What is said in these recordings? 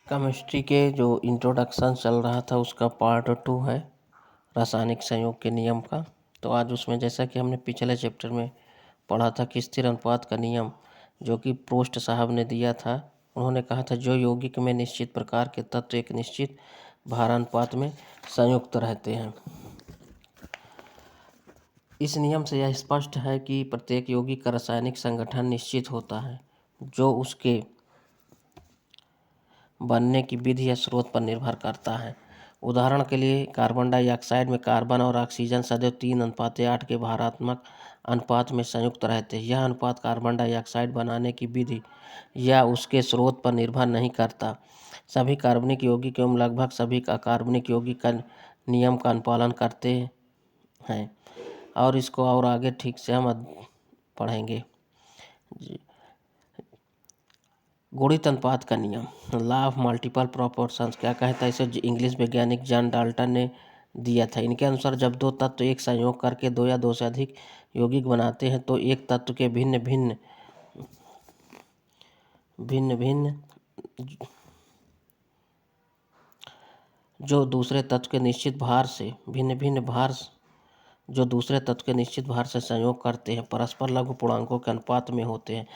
Chemistry के जो introduction चल रहा था उसका पार्ट 2 है रासायनिक संयोग के नियम का। तो आज उसमें जैसा कि हमने पिछले चैप्टर में पढ़ा था कि स्थिर अनुपात का नियम जो कि प्रोस्ट साहब ने दिया था, उन्होंने कहा था जो यौगिक में निश्चित प्रकार के तत्व एक निश्चित भारानुपात में संयुक्त रहते हैं। इस नियम से यह स्पष्ट है कि प्रत्येक यौगिक का रासायनिक संगठन निश्चित होता है जो उसके बनने की विधि या स्रोत पर निर्भर करता है। उदाहरण के लिए कार्बन डाइऑक्साइड में कार्बन और ऑक्सीजन सदैव 3:8 के भारात्मक अनुपात में संयुक्त रहते हैं। यह अनुपात कार्बन डाइऑक्साइड बनाने की विधि या उसके स्रोत पर निर्भर नहीं करता। सभी कार्बनिक यौगिक एवं लगभग सभी अकार्बनिक यौगिक का नियम का अनुपालन करते हैं और इसको और आगे ठीक से हम पढ़ेंगे। गुणित अनुपात का नियम, लॉ ऑफ मल्टीपल प्रोपोर्शंस क्या कहता है, इसे इंग्लिश वैज्ञानिक जॉन डाल्टन ने दिया था। इनके अनुसार जब दो तत्व एक संयोग करके दो या दो से अधिक यौगिक बनाते हैं तो एक तत्व के भिन्न भिन्न जो दूसरे तत्व के निश्चित भार से जो दूसरे तत्व के निश्चित भार से संयोग करते हैं परस्पर लघु पूर्णांकों के अनुपात में होते हैं।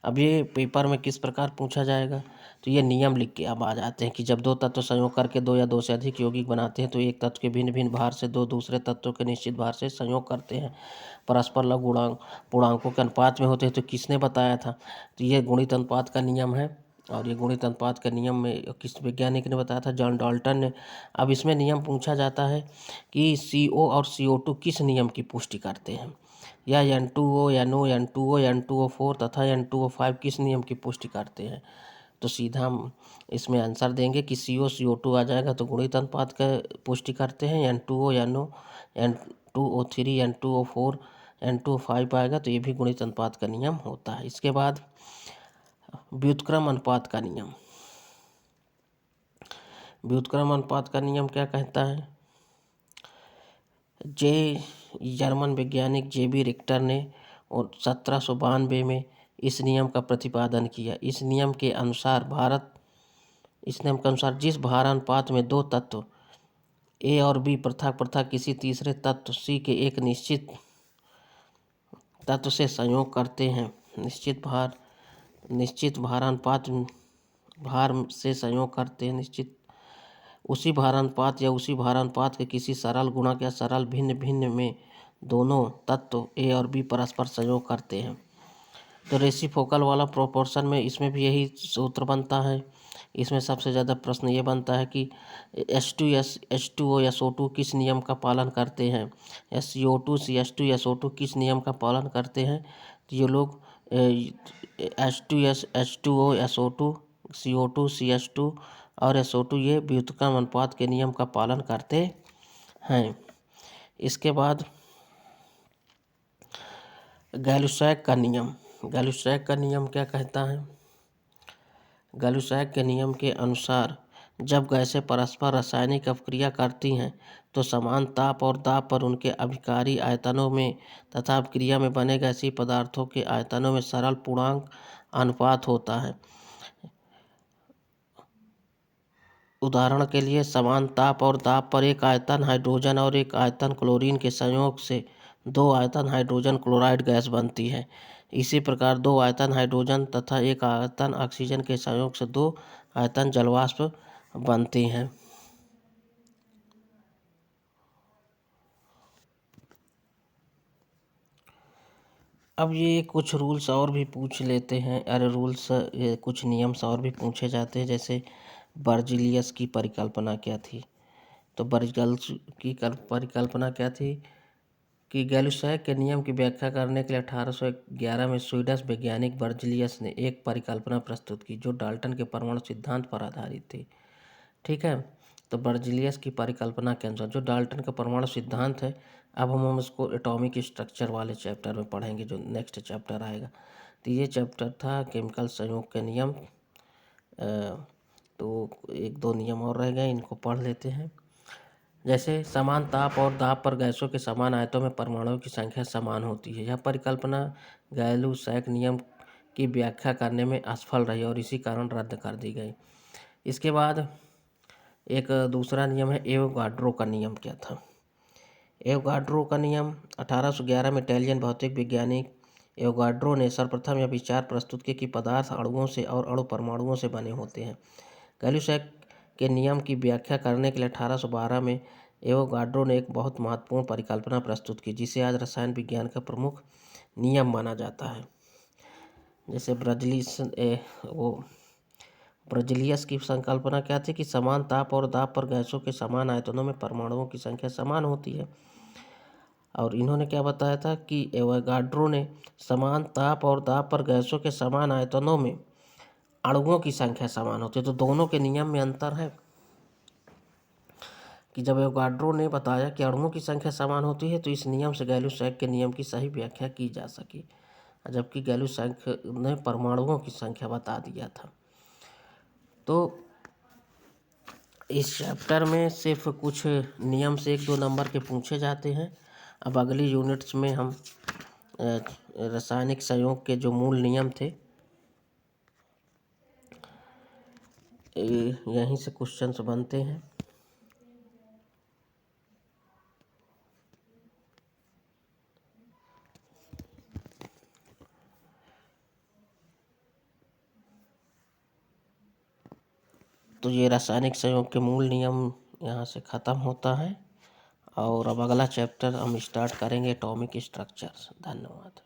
अब ये पेपर में किस प्रकार पूछा जाएगा, तो ये नियम लिख के अब आ जाते हैं कि जब दो तत्व संयोग करके दो या दो से अधिक यौगिक बनाते हैं तो एक तत्व के भिन्न भार से दो दूसरे तत्वों के निश्चित भार से संयोग करते हैं परस्पर लघु पूर्णांकों के अनुपात में होते हैं। तो किसने बताया था, तो ये गुणित अनुपात का नियम है। और ये गुणित अनुपात के नियम में किस वैज्ञानिक ने बताया था, जॉन डाल्टन ने। अब इसमें नियम पूछा जाता है कि CO और CO2 किस नियम की पुष्टि करते हैं, या N2O, NO, N2O, N2O4 तथा N2O5 किस नियम की पुष्टि करते हैं। तो सीधा हम इसमें आंसर देंगे कि CO CO2 आ जाएगा तो गुणित अनुपात का पुष्टि करते हैं। N2O, NO, N2O3, N2O4, N2O5 आएगा तो ये भी गुणित अनुपात का नियम होता है। इसके बाद व्युत्क्रम अनुपात का नियम। व्युत्क्रम अनुपात का नियम क्या कहता है, जर्मन वैज्ञानिक JB रिक्टर ने 1792 में इस नियम का प्रतिपादन किया। इस नियम के अनुसार जिस भारानुपात में दो तत्व A और B पृथक किसी तीसरे तत्व C के एक निश्चित तत्व से संयोग करते हैं, निश्चित भारानुपात भार से संयोग करते हैं, उसी भारानुपात के किसी सरल गुणक या सरल भिन्न में दोनों तत्व A और B परस्पर संयोग करते हैं। तो रेसिप्रोकल वाला प्रोपोर्शन में इसमें भी यही सूत्र बनता है। इसमें सबसे ज़्यादा प्रश्न ये बनता है कि H2O SO2 किस नियम का पालन करते हैं, CO2 CH2 SO2 किस नियम का पालन करते हैं। तो ये लोग H2O SO2 CO2 CH2 और SO2 ये व्युत्क्रम अनुपात के नियम का पालन करते हैं। इसके बाद गैलुसैक का नियम। गैलुसैक का नियम क्या कहता है, गैलुसैक के नियम के अनुसार जब गैसें परस्पर रासायनिक अपक्रिया करती हैं तो समान ताप और दाब पर उनके अभिकारी आयतनों में तथा अपक्रिया में बने गैसीय पदार्थों के आयतनों में सरल पूर्णांक अनुपात होता है। उदाहरण के लिए समान ताप और दाब पर एक आयतन हाइड्रोजन और एक आयतन क्लोरीन के संयोग से दो आयतन हाइड्रोजन क्लोराइड गैस बनती है। इसी प्रकार दो आयतन हाइड्रोजन तथा एक आयतन ऑक्सीजन के संयोग से दो आयतन जलवाष्प बनते हैं। अब ये कुछ रूल्स और भी पूछ लेते हैं, कुछ नियम्स और भी पूछे जाते हैं, जैसे बर्जीलियस की परिकल्पना क्या थी। तो बर्जीलियस की परिकल्पना क्या थी कि गैलुसैक के नियम की व्याख्या करने के लिए 1811 में स्वीडिश वैज्ञानिक बर्जीलियस ने एक परिकल्पना प्रस्तुत की जो डाल्टन के परमाणु सिद्धांत पर आधारित थी। ठीक है, तो बर्जीलियस की परिकल्पना के अनुसार जो डाल्टन का परमाणु सिद्धांत है, अब हम उसको एटॉमिक स्ट्रक्चर वाले चैप्टर में पढ़ेंगे जो नेक्स्ट चैप्टर आएगा। तो ये चैप्टर था केमिकल संयोग के नियम। तो एक दो नियम और रह गए, इनको पढ़ लेते हैं। जैसे समान ताप और दाब पर गैसों के समान आयतों में परमाणुओं की संख्या समान होती है। यह परिकल्पना गैलुसैक नियम की व्याख्या करने में असफल रही और इसी कारण रद्द कर दी गई। इसके बाद एक दूसरा नियम है एवोगाड्रो का नियम। क्या था एवोगाड्रो का नियम? 1811 में इटालियन भौतिक वैज्ञानिक एवोगाड्रो ने सर्वप्रथम यह विचार प्रस्तुत किया कि पदार्थ अणुओं से और अणु परमाणुओं से बने होते हैं। गैलुसैक के नियम की व्याख्या करने के लिए 1812 में एवोगाड्रो ने एक बहुत महत्वपूर्ण परिकल्पना प्रस्तुत की, जिसे आज रसायन विज्ञान का प्रमुख नियम माना जाता है। जैसे ब्रजलियस की संकल्पना क्या थी कि समान ताप और दाब पर गैसों के समान आयतनों में परमाणुओं की संख्या समान होती है। और इन्होंने क्या बताया था कि एवोगाड्रो ने समान ताप और दाब पर गैसों के समान आयतनों में अणुओं की संख्या समान होती है। तो दोनों के नियम में अंतर है कि जब एवोगाड्रो ने बताया कि अणुओं की संख्या समान होती है तो इस नियम से गैलुसैक के नियम की सही व्याख्या की जा सकी, जबकि गैलुसैक ने परमाणुओं की संख्या बता दिया था। तो इस चैप्टर में सिर्फ कुछ नियम से 1-2 नंबर के पूछे जाते हैं। अब अगली यूनिट्स में हम रासायनिक संयोग के जो मूल नियम थे यहीं से क्वेश्चंस बनते हैं। तो ये रासायनिक संयोग के मूल नियम यहाँ से ख़त्म होता है और अब अगला चैप्टर हम स्टार्ट करेंगे एटॉमिक स्ट्रक्चर्स। धन्यवाद।